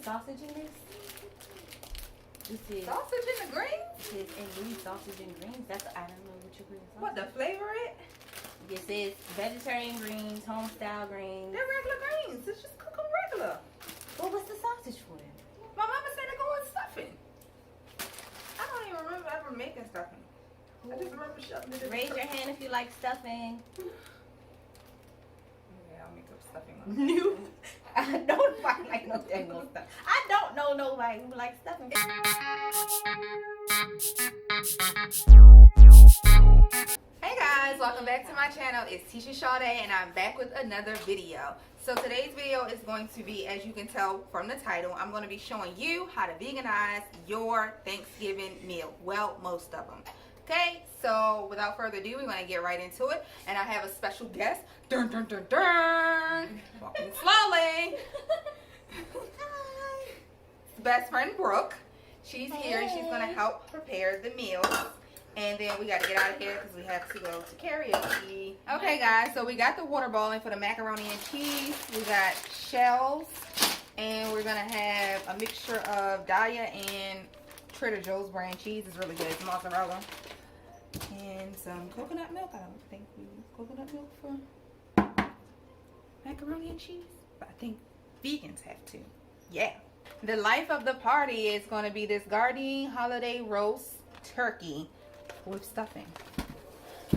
sausage in this? This is sausage in the greens? This is and green sausage and greens. That's I don't know what you're putting sausage. What, the flavor it? This is vegetarian greens, home style greens. They're regular greens. Let's just cook them regular. Well, what's the sausage for then? My mama said to go with stuffing. I don't even remember ever making stuffing. I just remember shoving it in. Raise your hand if you like stuffing. Yeah, I'll make up stuffing. No, I don't like no dang stuff. I don't know nobody who likes stuffing. Hey guys, welcome back to my channel. It's Teshia Sade and I'm back with another video. So today's video is going to be, as you can tell from the title, I'm going to be showing you how to veganize your Thanksgiving meal. Well, most of them. Okay, so without further ado, we're going to get right into it. And I have a special guest. Dun, dun, dun, dun. Walking slowly. Hi. Best friend Brooke. She's here and she's going to help prepare the meals. And then we got to get out of here because we have to go to karaoke. Okay, guys, so we got the water boiling for the macaroni and cheese. We got shells. And we're going to have a mixture of Dahlia and Trader Joe's brand cheese. It's really good. It's mozzarella. And some coconut milk. I don't think we use coconut milk for macaroni and cheese. But I think vegans have to. Yeah. The life of the party is going to be this Gardein holiday roast turkey with stuffing.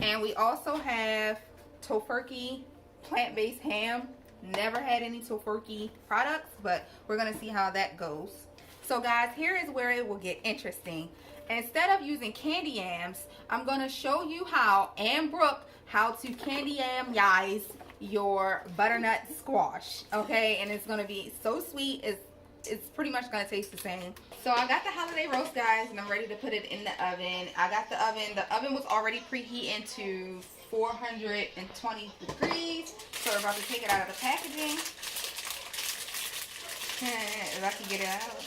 And we also have tofurkey plant-based ham. Never had any tofurkey products, but we're going to see how that goes. So guys, here is where it will get interesting. Instead of using candy yams, I'm going to show you how, and Brooke, how to candy yam-ize your butternut squash. Okay, and it's going to be so sweet. It's pretty much going to taste the same. So I got the holiday roast, guys, and I'm ready to put it in the oven. I got the oven. The oven was already preheating to 420 degrees. So we're about to take it out of the packaging. If I can get it out.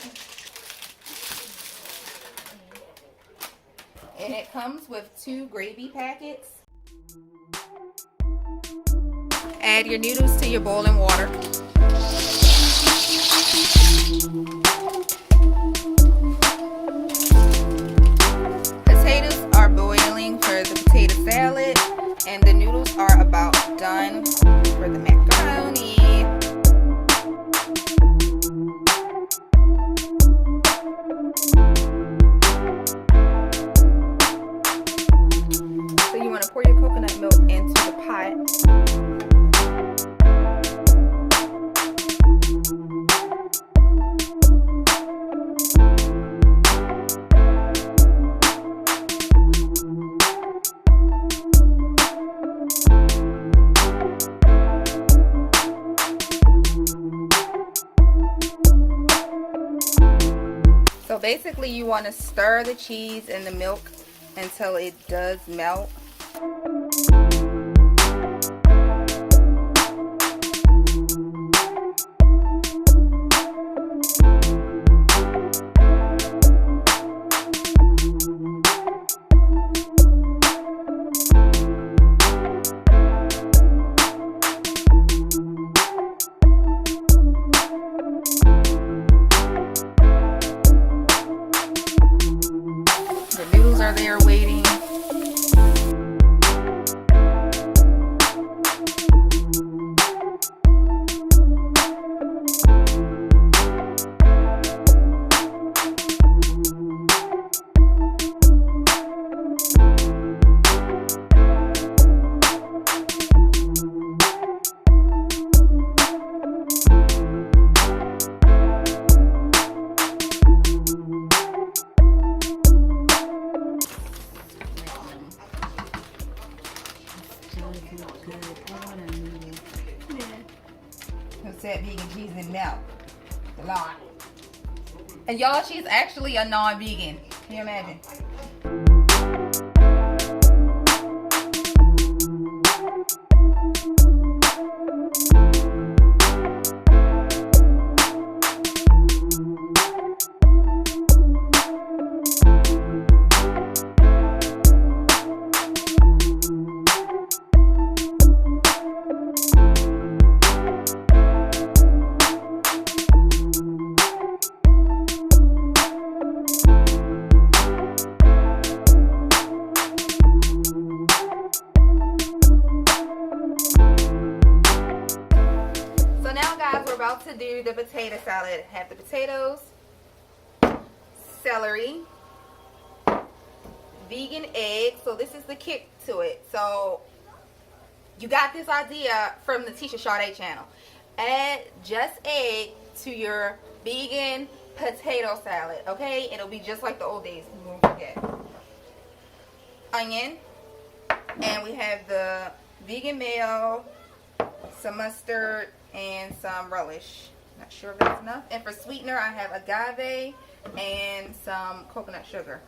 And it comes with 2 gravy packets. Add your noodles to your boiling water. Potatoes are boiling for the potato salad, and the noodles are about done for the macaroni. So you want to pour your coconut milk into the pot. So basically you want to stir the cheese and the milk until it does melt. Are there waiting. Said vegan cheese and milk. A lot. And y'all, she's actually a non-vegan. Can you imagine? potato salad. Have the potatoes, celery, vegan egg. So this is the kick to it. So you got this idea from the Teshia Sade channel. Add just egg to your vegan potato salad, okay? It'll be just like the old days. You won't forget. Onion, and we have the vegan mayo, some mustard, and some relish. Not sure if that's enough. And for sweetener, I have agave and some coconut sugar.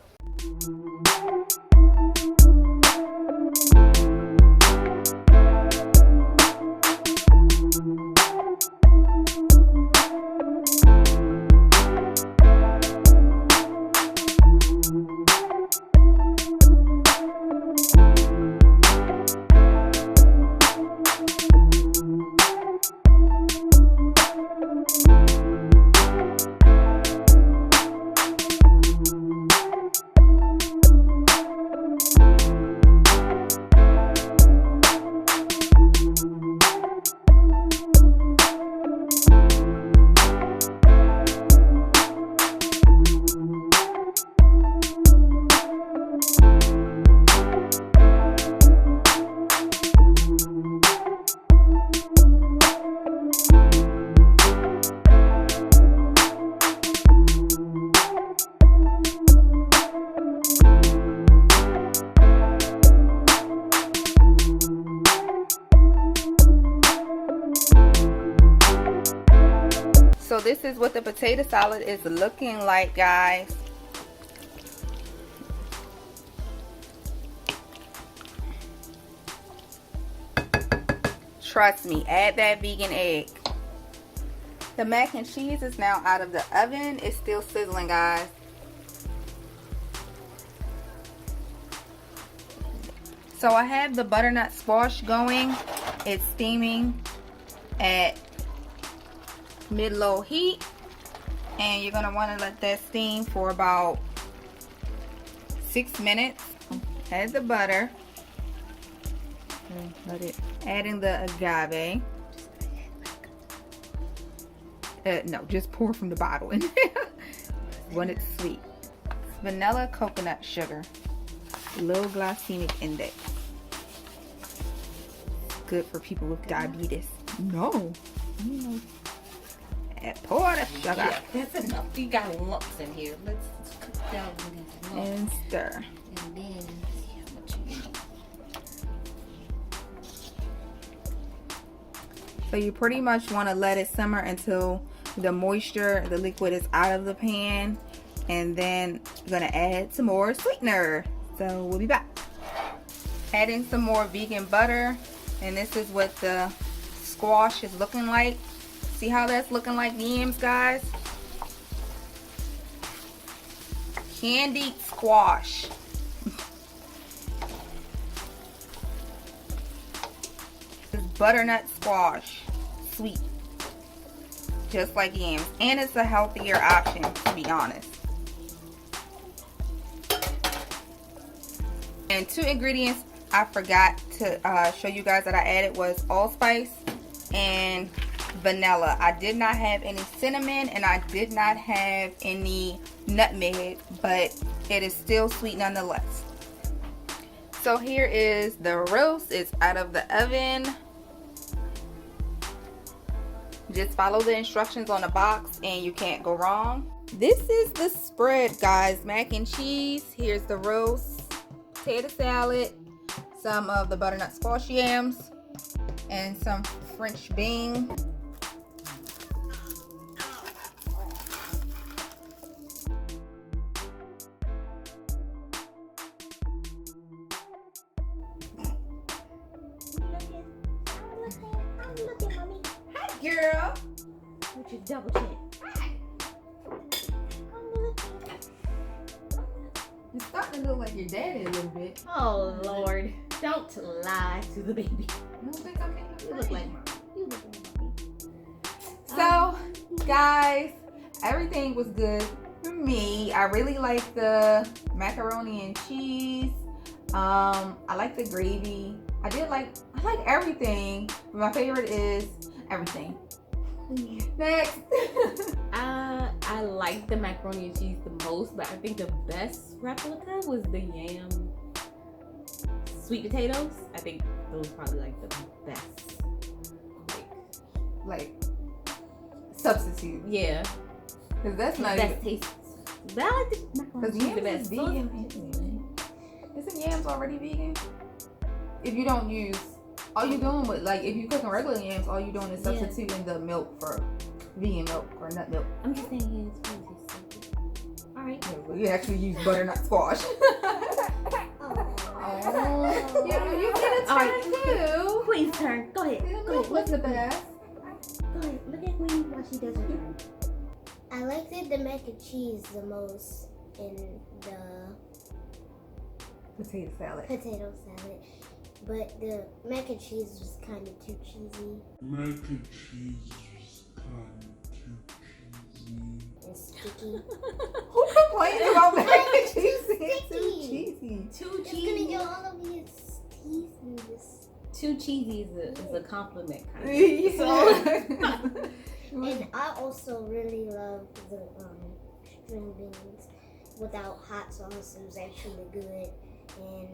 So this is what the potato salad is looking like, guys. Trust me, add that vegan egg. The mac and cheese is now out of the oven. It's still sizzling, guys. So I have the butternut squash going. It's steaming at mid-low heat, and you're gonna want to let that steam for about 6 minutes. Add the butter, adding the agave. No, just pour from the bottle in when it's sweet. Vanilla coconut sugar, low glycemic index, good for people with diabetes. No, pour the sugar. Yeah, that's enough. You got lumps in here. Let's cook down these lumps. And stir. And then see how much you need. So you pretty much want to let it simmer until the moisture, the liquid, is out of the pan. And then you're going to add some more sweetener. So we'll be back. Adding some more vegan butter. And this is what the squash is looking like. See how that's looking like yams, guys? Candied squash. This butternut squash. Sweet. Just like yams. And it's a healthier option, to be honest. And 2 ingredients I forgot to show you guys that I added was allspice and vanilla. I did not have any cinnamon and I did not have any nutmeg, but it is still sweet nonetheless. So here is the roast. It's out of the oven. Just follow the instructions on the box and you can't go wrong. This is the spread, guys. Mac and cheese. Here's the roast, potato salad, some of the butternut squash yams, and some French bean. Girl, With your double chin. you're starting to look like your daddy a little bit. Oh Lord, don't lie to the baby. You don't think I'm making You look like mommy. You look like mommy. So, guys, everything was good for me. I really like the macaroni and cheese. I like the gravy. I like everything. But my favorite is everything. Next. I like the macaroni and cheese the most, but I think the best replica was the yam sweet potatoes. I think those probably like the best. Like substitute. Yeah. Cause that's not best even. taste. But I like the macaroni and cheese the Yams best. is vegan. Isn't yams already vegan? If you don't use, all you're doing with like if you cooking regular yams, all you're doing is substituting the milk for vegan milk or nut milk. I'm just saying it's really tasty. All right. Yeah, but you actually use butternut squash. You get a turn too. Queen's turn. Go ahead. What's the best? Go ahead. Look at Queen while she does her turn. I liked the mac and cheese the most in the Potato salad. But the mac and cheese was kind of too cheesy Mac and cheese was kind of too cheesy. and sticky. Who complains about mac and cheese being too Sticky. cheesy? Too It's gonna cheesy. get all of his teeth in this. Too cheesy is a compliment kind of. And I also really love the string beans without hot sauce. It was actually good, and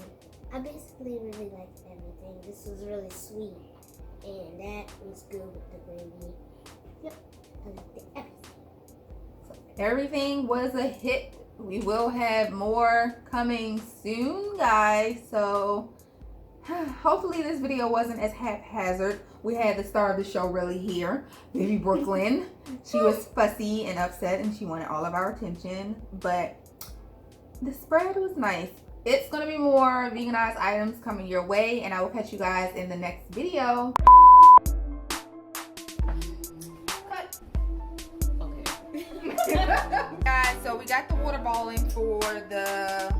I basically really liked everything. This was really sweet, and that was good with the gravy. Yep, I liked everything. Everything was a hit. We will have more coming soon, guys. So hopefully this video wasn't as haphazard. We had the star of the show really here, baby Brooklyn. She was fussy and upset and she wanted all of our attention, but the spread was nice. It's gonna be more veganized items coming your way, and I will catch you guys in the next video. Okay. Guys, so we got the water boiling for the